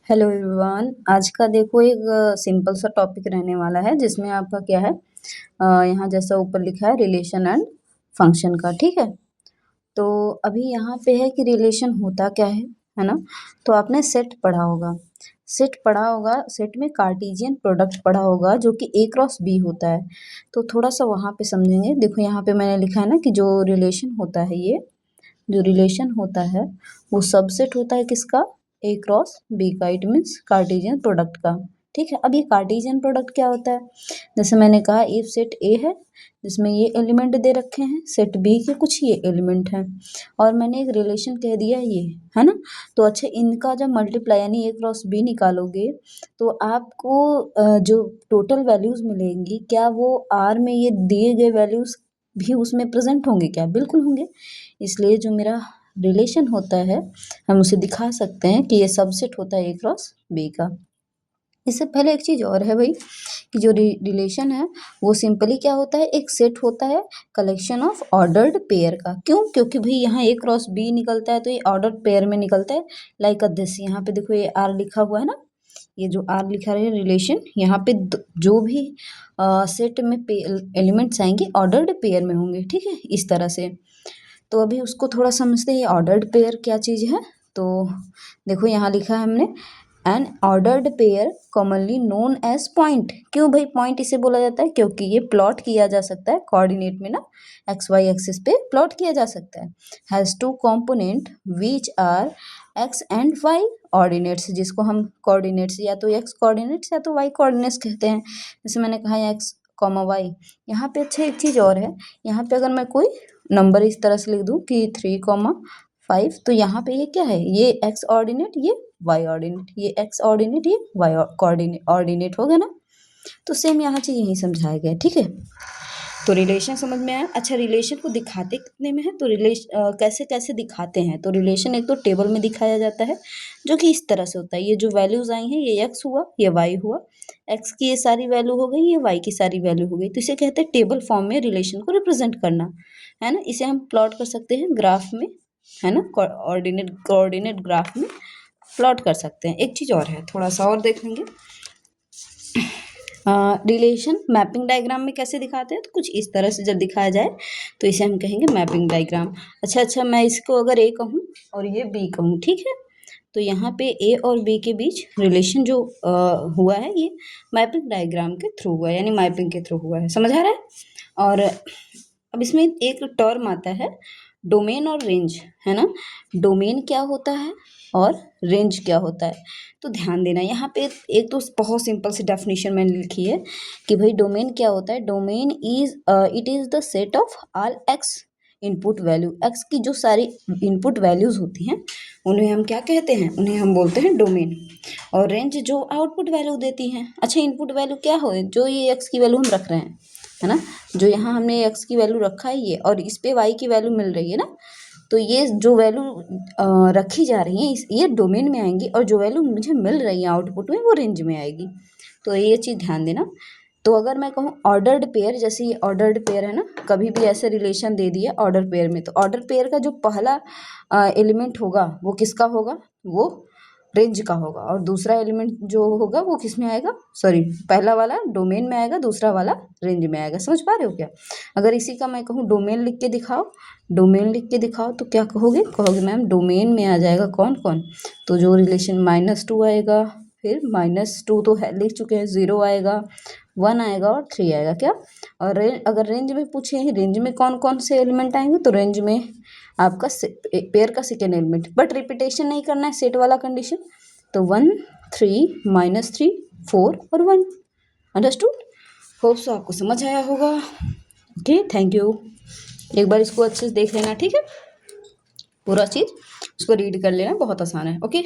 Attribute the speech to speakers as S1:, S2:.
S1: Hello everyone. आज का देखो एक सिंपल सा टॉपिक रहने वाला है जिसमें आपका क्या है, यहाँ जैसा ऊपर लिखा है रिलेशन एंड फंक्शन का। ठीक है, तो अभी यहाँ पे है कि रिलेशन होता क्या है ना। तो आपने सेट पढ़ा होगा, सेट में कार्टेशियन प्रोडक्ट पढ़ा होगा जो कि ए क्रॉस बी होता है। तो थोड़ा सा वहाँ पे समझेंगे। देखो यहाँ पे मैंने लिखा है ना कि जो रिलेशन होता है, ये जो रिलेशन होता है वो सबसेट होता है किसका, ए क्रॉस बी का। इट मीन्स कार्टेशियन प्रोडक्ट का। ठीक है, अब ये कार्टेशियन प्रोडक्ट क्या होता है, जैसे मैंने कहा इफ सेट ए है जिसमें ये एलिमेंट दे रखे हैं, सेट बी के कुछ ये एलिमेंट हैं, और मैंने एक रिलेशन कह दिया ये है ना। तो अच्छा, इनका जब मल्टीप्लाई यानी ए क्रॉस बी निकालोगे तो आपको जो टोटल वैल्यूज मिलेंगी, क्या वो आर में ये दिए गए वैल्यूज भी उसमें प्रेजेंट होंगे क्या? बिल्कुल होंगे। इसलिए जो मेरा रिलेशन होता है हम उसे दिखा सकते हैं कि ये सबसेट होता है ए क्रॉस बी का। इससे पहले एक चीज़ और है भाई कि जो रिलेशन है वो सिंपली क्या होता है, एक सेट होता है कलेक्शन ऑफ ऑर्डर्ड पेयर का। क्यों? क्योंकि भाई यहाँ ए क्रॉस बी निकलता है तो ये ऑर्डर्ड पेयर में निकलता है। लाइक दिस, यहाँ पे देखो ये आर लिखा हुआ है ना, ये जो आर लिखा है रिलेशन, यहाँ पे जो भी सेट में एलिमेंट्स आएंगे ऑर्डर्ड पेयर में होंगे। ठीक है, इस तरह से। तो अभी उसको थोड़ा समझते हैं, ऑर्डर्ड पेयर क्या चीज़ है। तो देखो यहाँ लिखा है हमने an ordered pair commonly known as point. क्यों भाई पॉइंट इसे बोला जाता है? क्योंकि ये प्लॉट किया जा सकता है कोऑर्डिनेट में ना, एक्स वाई एक्सिस पे प्लॉट किया जा सकता है। Has two component which are x and y ordinates, जिसको हम कोऑर्डिनेट्स या तो एक्स कोऑर्डिनेट्स या तो वाई कोऑर्डिनेट्स कहते हैं। जैसे मैंने कहा एक्स कॉमा वाई। यहाँ पे अच्छा एक चीज़ और है, यहाँ पे अगर मैं कोई नंबर इस तरह से लिख दूँ कि 3,5, तो यहाँ पे ये क्या है, ये एक्स ऑर्डिनेट ये वाई ऑर्डिनेट, ये एक्स ऑर्डिनेट ये वाई कोऑर्डिनेट ऑर्डिनेट हो गया ना। तो सेम यहाँ चीज़ यही समझाया गया। ठीक है, तो रिलेशन समझ में आया। अच्छा, रिलेशन को दिखाते कितने में है, तो कैसे कैसे दिखाते हैं। तो रिलेशन एक तो टेबल में दिखाया जाता है जो कि इस तरह से होता है। ये जो वैल्यूज आई हैं, ये एक्स हुआ ये वाई हुआ, एक्स की ये सारी वैल्यू हो गई, ये वाई की सारी वैल्यू हो गई। तो इसे कहते हैं टेबल फॉर्म में रिलेशन को रिप्रेजेंट करना, है ना। इसे हम प्लॉट कर सकते हैं ग्राफ में, है ना, कोऑर्डिनेट ग्राफ में प्लॉट कर सकते हैं। एक चीज़ और है, थोड़ा सा और देख लेंगे। रिलेशन मैपिंग डायग्राम में कैसे दिखाते हैं, तो कुछ इस तरह से जब दिखाया जाए तो इसे हम कहेंगे मैपिंग डायग्राम। अच्छा, मैं इसको अगर ए कहूँ और ये बी कहूँ, ठीक है, तो यहाँ पे ए और बी के बीच रिलेशन जो हुआ है ये मैपिंग डायग्राम के थ्रू हुआ है, यानी मैपिंग के थ्रू हुआ है। समझ आ रहा है? और अब इसमें एक टर्म आता है डोमेन और रेंज, है ना। डोमेन क्या होता है और रेंज क्या होता है, तो ध्यान देना। यहाँ पे एक तो बहुत सिंपल सी डेफिनेशन मैंने लिखी है कि भाई डोमेन क्या होता है। Domain it is the set of all x input value. X की जो सारी इनपुट वैल्यूज़ होती हैं उन्हें हम क्या कहते हैं, उन्हें हम बोलते हैं डोमेन। और रेंज जो आउटपुट वैल्यू देती हैं। अच्छा, इनपुट वैल्यू क्या हो, जो ये एक्स की वैल्यू हम रख रहे हैं, है ना, जो यहाँ हमने एक्स की वैल्यू रखा है ये, और इस पे वाई की वैल्यू मिल रही है ना, तो ये जो वैल्यू रखी जा रही है ये डोमेन में आएंगी, और जो वैल्यू मुझे मिल रही है आउटपुट में वो रेंज में आएगी। तो ये चीज़ ध्यान देना। तो अगर मैं कहूँ ऑर्डर्ड पेयर, जैसे ये ऑर्डर्ड पेयर है ना, कभी भी ऐसे रिलेशन दे दिया ऑर्डर पेयर में, तो ऑर्डर पेयर का जो पहला एलिमेंट होगा वो किसका होगा, वो रेंज का होगा, और दूसरा एलिमेंट जो होगा वो किस में आएगा, सॉरी, पहला वाला डोमेन में आएगा, दूसरा वाला रेंज में आएगा। समझ पा रहे हो क्या? अगर इसी का मैं कहूँ डोमेन लिख के दिखाओ, डोमेन लिख के दिखाओ, तो क्या कहोगे मैम डोमेन में आ जाएगा कौन कौन, तो जो रिलेशन -2 आएगा, फिर -2 तो है लिख चुके हैं, 0 आएगा, 1 आएगा और 3 आएगा क्या। और अगर रेंज में पूछे रेंज में कौन कौन से एलिमेंट आएंगे, तो रेंज में आपका पेयर का सेकेंड एलिमेंट, बट रिपीटेशन नहीं करना है, सेट वाला कंडीशन। तो 1 3 -3 4 और 1। अंडरस्टूड? होप सो आपको समझ आया होगा। Okay, thank you. एक बार इसको अच्छे से देख लेना, ठीक है, पूरा चीज़ उसको रीड कर लेना, बहुत आसान है। ओके।